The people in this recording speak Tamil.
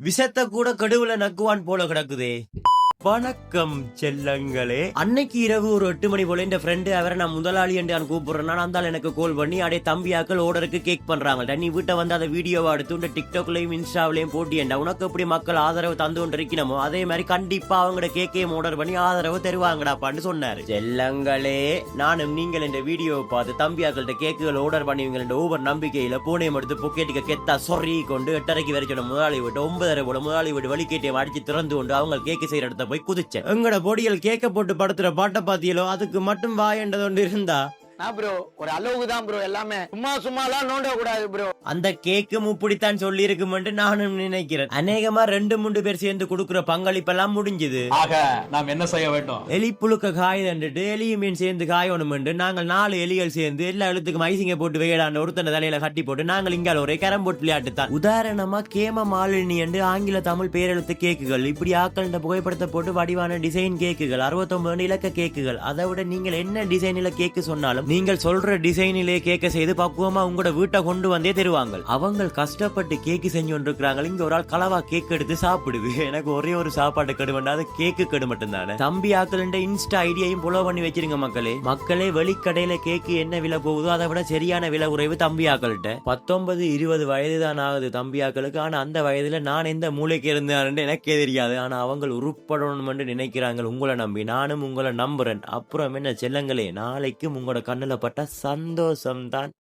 விஷத்தை கூட கடுவுல நக்குவான் போல கிடக்குதே. வணக்கம் செல்லங்களே. அன்னைக்கு இரவு ஒரு 8 மணி போல இந்த ஃப்ரெண்டு அவரை நான் முதலாளி என்று கூப்பிடுறேன். அந்த எனக்கு கால் பண்ணி அடைய தம்பியாக்கள் ஓர்டருக்கு கேக் பண்றாங்க. நீ வீட்டை வந்து அதை வீடியோவா எடுத்து இந்த டிக்டாக்லயும் இன்ஸ்டாவிலையும் போட்டியண்டா உனக்கு எப்படி மக்கள் ஆதரவு தந்து கொண்டு இருக்கணுமோ அதே மாதிரி கண்டிப்பா அவங்களோட கேக்கையும் ஆர்டர் பண்ணி ஆதரவு தருவாங்கடாப்பான்னு சொன்னாரு. செல்லங்களே, நானும் நீங்கள் இந்த வீடியோவை பார்த்து தம்பியாக்கள்கிட்ட கேக்குகள் ஆர்டர் பண்ணுவீங்க ஒவ்வொரு நம்பிக்கையில பூனையும் எடுத்து பொக்கெட்டுக்கு கெத்தா சொறி கொண்டு 8:30 வரை சொன்ன முதலாளி விட்டு 9:30 போல முதலாளி வீட்டு வலிக்கேட்டையும் அடிச்சு திறந்து கொண்டு அவங்க கேக்கு செய்யற இடத்த போய் குதிச்சேன். எங்கட பொடியல் கேக்க போட்டு படுத்துற பாட்ட பாத்தியலோ அதுக்கு மட்டும் வாயண்டது ஒன்று இருந்தா ப்ரோ ஒரு அளவுக்கு தான் ப்ரோ, எல்லாமே சும்மாலாம் நோண்ட கூடாது ப்ரோ. அந்த கேக்கும் இப்படித்தான் சொல்லி இருக்குமென்று நானும் நினைக்கிறேன். அநேகமா 2-3 பேர் சேர்ந்து கொடுக்குற பங்களிப்பெல்லாம் முடிஞ்சது. ஆக நாம் என்ன செய்ய வேண்டும்? எலி புழுக்க காய் தண்டுட்டு எலியும் மீன் சேர்ந்து காயணும் என்று நாங்கள் 4 எலிகள் சேர்ந்து எல்லா இடத்துக்கும் ஐசிங்க போட்டு வைக்கிறான் ஒருத்தன தலையில கட்டி போட்டு நாங்கள் இங்கால ஒரே கேரம் போட்டு விளையாட்டுத்தான். உதாரணமா கேம மாலினி என்று ஆங்கில தமிழ் பேரெழுத்து கேக்குகள், இப்படி ஆக்கள் புகைப்படத்தை போட்டு வடிவான டிசைன் கேக்குகள், 69 இலக்க கேக்குகள். அதை விட நீங்கள் என்ன டிசைனில கேக்கு சொன்னாலும் நீங்கள் சொல்ற டிசைனிலே கேக்க செய்து பக்குவமா உங்களோட வீட்டை கொண்டு வந்தே தருவாங்க. அவங்க கஷ்டப்பட்டு கேக்கு செஞ்சு கொண்டிருக்கிறாங்க. இங்க ஒரு ஆள் களவா கேக் எடுத்து சாப்பிடுது. எனக்கு ஒரே ஒரு சாப்பாடு கெடுவா அது கேக்கு கெடு மட்டும் தானே. தம்பி ஆக்கள் இன்ஸ்டா ஐடியையும் ஃபாலோ பண்ணி வச்சிருங்க மக்களே. வெளிக்கடையில கேக்கு என்ன விலை போகுதோ அதை விட சரியான விலை குறைவு தம்பி ஆக்கள்கிட்ட. 19-20 வயது தான் ஆகுது தம்பி ஆக்களுக்கு. ஆனா அந்த வயதுல நான் எந்த மூளைக்கு இருந்தேன் எனக்கே தெரியாது. ஆனா அவங்க உருப்படணும் நினைக்கிறாங்க. உங்களை நம்பி நானும் உங்களை நம்புறேன். அப்புறம் என்ன செல்லங்களே, நாளைக்கும் உங்களோட கண்ணுல பட்ட சந்தோஷம் தான்.